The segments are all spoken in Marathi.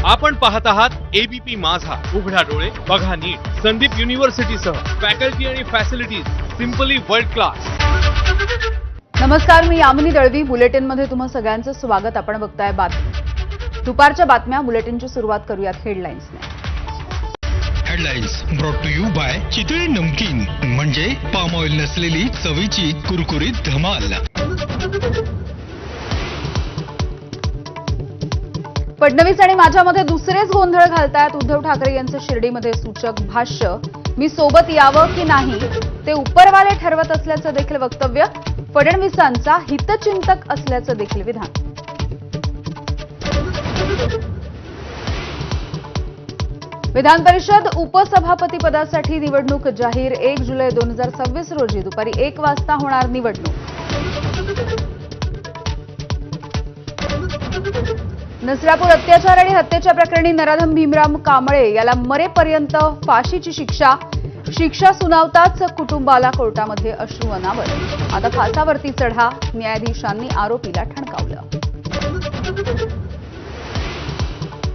आपण पाहत आहात एबीपी माझा, उघडा डोळे बघा नीट. संदीप युनिव्हर्सिटीसह फॅकल्टी आणि फॅसिलिटीज सिम्पली वर्ल्ड क्लास. नमस्कार, मी यामिनी दळवी. बुलेटिन मध्ये तुम्हा सगळ्यांचं स्वागत. आपण बघताय दुपारच्या बातम्या. बुलेटिनची सुरुवात करूयात हेडलाईन्सने. Headlines brought to you by Chitale namkeen, म्हणजे पाम ऑइल नसलेली चवीची कुरकुरीत धमाल. फडणवीस आणि माझ्यामध्ये दुसरेच गोंधळ घालतायत. उद्धव ठाकरे यांचं शिर्डीमध्ये सूचक भाष्य. मी सोबत यावं की नाही ते उपरवाले ठरवत असल्याचं देखील वक्तव्य. फडणवीसांचा हितचिंतक असल्याचं देखील विधान. विधान परिषद उपसभापती पदासाठी निवडणूक जाहीर. 1 जुलै 2026 रोजी दुपारी 1 वाजता होणार निवडणूक. नसरापूर अत्याचार आणि हत्येच्या प्रकरणी नराधम भीमराव कांबळे याला मरेपर्यंत फाशीची शिक्षा सुनावताच कुटुंबाला कोर्टामध्ये अश्रू अनावर. आता फासावरती चढा. न्यायाधीशांनी आरोपीला ठणकावलं.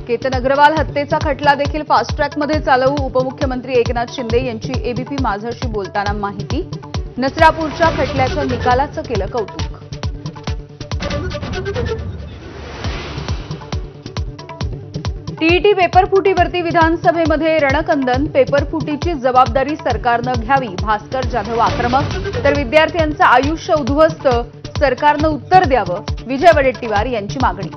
केतन अग्रवाल हत्येचा खटला देखील फास्ट ट्रॅकमध्ये चालवू. उपमुख्यमंत्री एकनाथ शिंदे यांची एबीपी माझाशी बोलताना माहिती. नसरापूरच्या खटल्याच्या निकालाचं केलं कौतुक. टीईटी पेपरफुटीवरती विधानसभेमध्ये रणकंदन. पेपरफुटीची जबाबदारी सरकारनं घ्यावी. भास्कर जाधव आक्रमक. तर विद्यार्थ्यांचं आयुष्य उद्ध्वस्त. सरकारनं उत्तर द्यावं. विजय वडेट्टीवार यांची मागणी.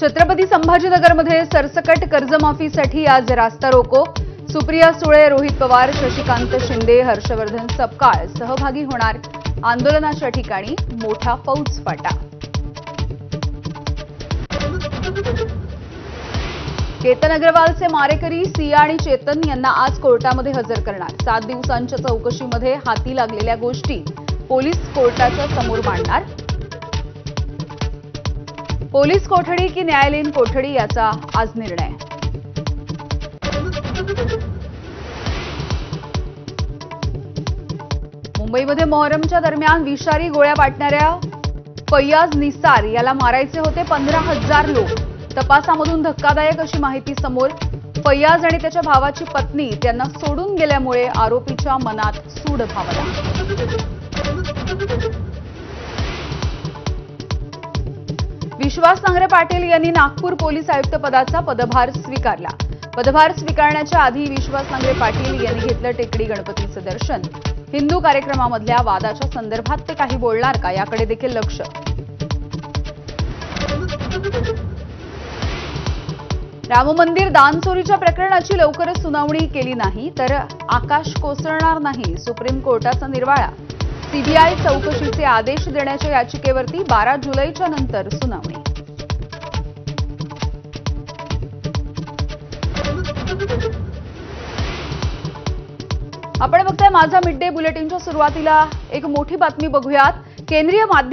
छत्रपती संभाजीनगरमध्ये सरसकट कर्जमाफीसाठी आज रास्ता रोको. सुप्रिया सुळे, रोहित पवार, शशिकांत शिंदे, हर्षवर्धन सपकाळ सहभागी होणार. आंदोलनाच्या ठिकाणी मोठा फौजफाटा. केतन अग्रवालचे मारेकरी सिया आणि चेतन यांना आज कोर्टामध्ये हजर करणार. 7 दिवसांच्या चौकशीमध्ये हाती लागलेल्या गोष्टी पोलीस कोर्टाच्या समोर मांडणार. पोलीस कोठडी की न्यायालयीन कोठडी याचा आज निर्णय. मुंबईमध्ये मोहरमच्या दरम्यान विषारी गोळ्या वाटणाऱ्या फैयाज निसार याला मारायचे होते 15,000 लोक. तपासामधून धक्कादायक अशी माहिती समोर. फैयाज आणि त्याच्या भावाची पत्नी त्यांना सोडून गेल्यामुळे आरोपीच्या मनात सूड भावला. विश्वास नांगरे पाटील यांनी नागपूर पोलीस आयुक्त पदाचा पदभार स्वीकारला. पदभार स्वीकारण्याच्या आधी विश्वास नांगरे पाटील यांनी घेतलं टेकडी गणपतीचं दर्शन. हिंदू कार्यक्रमामधल्या वादाच्या संदर्भात ते काही बोलणार का याकडे देखील लक्ष. राम मंदिर दानचोरीच्या प्रकरणाची लवकरच सुनावणी केली नाही तर आकाश कोसळणार नाही. सुप्रीम कोर्टाचा निर्वाळा. सीबीआय चौकशीचे आदेश देण्याच्या याचिकेवरती 12 जुलैच्या नंतर सुनावणी. आपण बघताय माझा मिड डे बुलेटिनच्या सुरुवातीला एक मोठी बातमी बघूयात. केंद्रीय